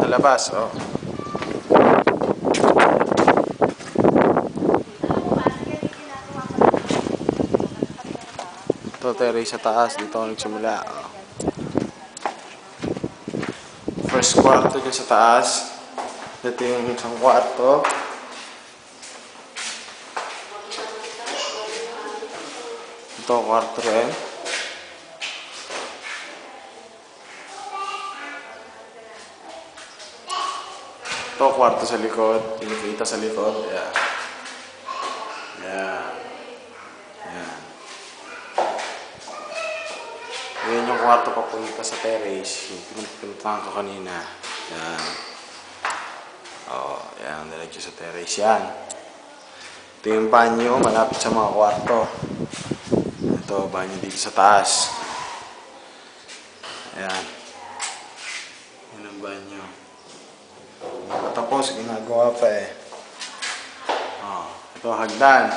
sa labas, oh. Ito, terrace sa taas. Dito ako nagsimula, oh. First kwarto dyan sa taas. Ito yung isang kwarto. Ito, kwarto rin. Ito, kwarto sa likod. Kinikita sa likod. Ayan. Ayan. Ayan. Ayan yung kwarto papunta sa terrace. Yung pinuntahan ko kanina. Ayan. O, ayan. Diretso sa terrace. Yan. Ito yung banyo. Malapit sa mga kwarto. Ito, banyo dito sa taas. Ayan. Yan ang banyo. Tapos, ginagawa pa eh. Oh, ito, hagdan.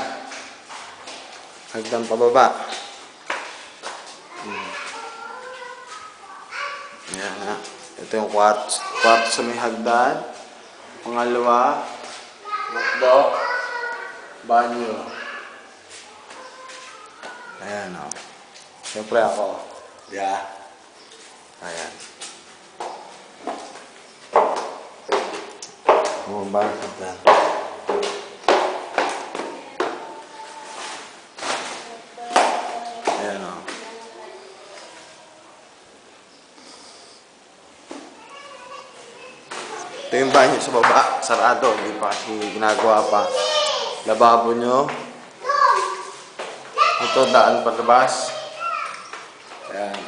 Hagdan pababa. Ayan na. Ito yung kwarto. Kwarto sa may hagdan. Pangalawa, makdo, banyo. Ayan o. Siyempre ako. Yeah. Ayan. Bumaba ang hagdan. Ayan o. Ito yung banyo sa baba. Sarado. Hindi pa kasi ginagawa pa. Lababo nyo. Ito daan palabas. Ayan.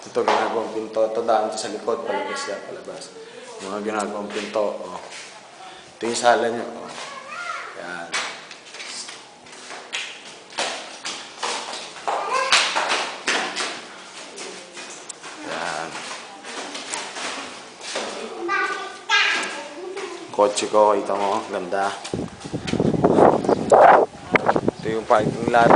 Ito ginagawang pinto. Ito daan sa likod. Palabas yan. Palabas. Mga ginagawang pinto. Oh. Ito yung sala nyo. Oh. Ayan. Ayan. Kotse ko. Kita mo. Ganda. Ito yung parking lot.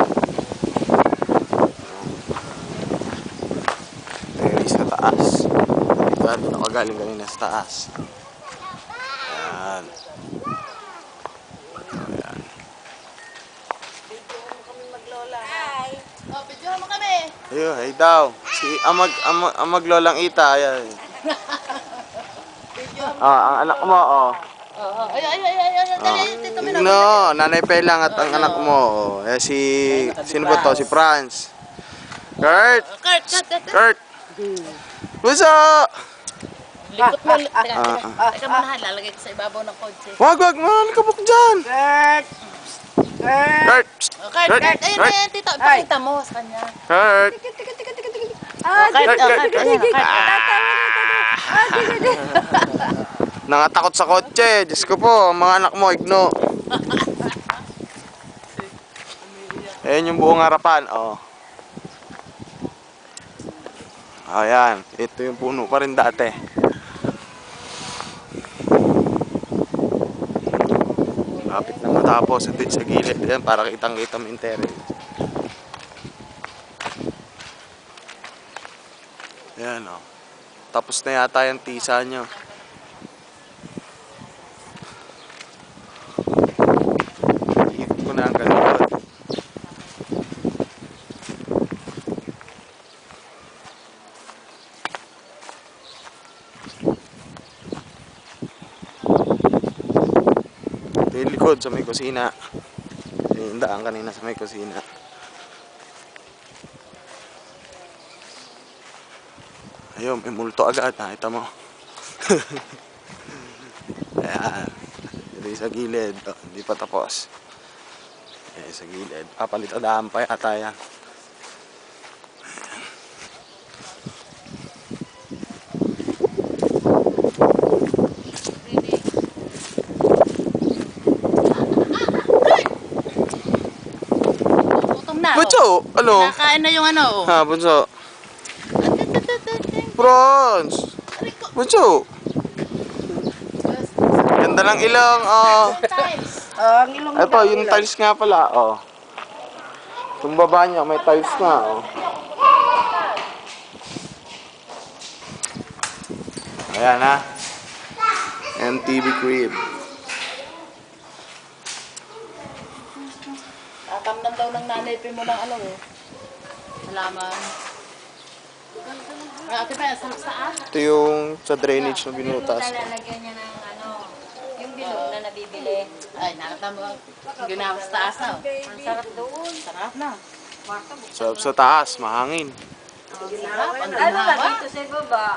Terrace sa taas. Ito na kagaling kanina sa taas. Ayan. Ayan. Hi! Oh, video mo kami! Ayun, hey daw. Si amag-lolang Ita. Ayan. Ang anak mo, oh. Ay, dali, tito mo na. No, Nanay Pelang at ang anak mo. Oh. Eh, sino ba to? Si Franz. Kurt! Kurt! Puso! Likot mo. Teka muna, lalagay ko sa ibabaw ng kotse. Wag, kabuk dyan! Kurt! Kurt! Kurt, ayun, tito. Ipakita mo sa kanya. Kurt! Nangatakot sa kotse. Diyos ko po, ang mga anak mo, igno. Ayan yung buong harapan, oh. Ayan, ito yung puno pa rin dati. Lapit na matapos sa gilid yan para kitang-kita mo yung terrace. Ayan, oh. Tapos na yata yung tisa nyo. Ikot ko na ang galikod. Ito yung likod sa may kusina. Yung daan kanina sa may kusina. Ayun, may multo agad. Nakita mo. Ayan. Ito yung sa gilid. Oh, hindi pa tapos. Ayan, sa gilid. Palitadaan pa yata yan. Gutom na. Bunso! Ano? Nakain na yung ano. Ha, Bunso? Bronze! Bunso! Ganda ng ilong, oh. Ang ilong Ito, yung tiles nga pala, oh. Itong baba niya, may tiles nga, oh. Ayan, ha. MTV Crib. Tatamnan daw ng nanay mo ng ano eh. Halaman. Ay, ate pa, saan? Ito yung sa drainage na binutas. Lalagyan niya ng ano, yung bilog na nabibili. Ay, nakita mo. Ginawa sa taas na. Ang sarap doon. Sarap na. Sa taas, mahangin. Sarap. Ang Ano ba ginawa. dito sa baba?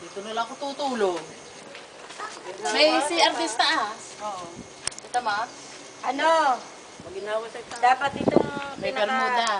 Dito na lang ako tutulog. May CR din sa taas. Oo. Ito ma. Ano? Dapat itong May bermuda.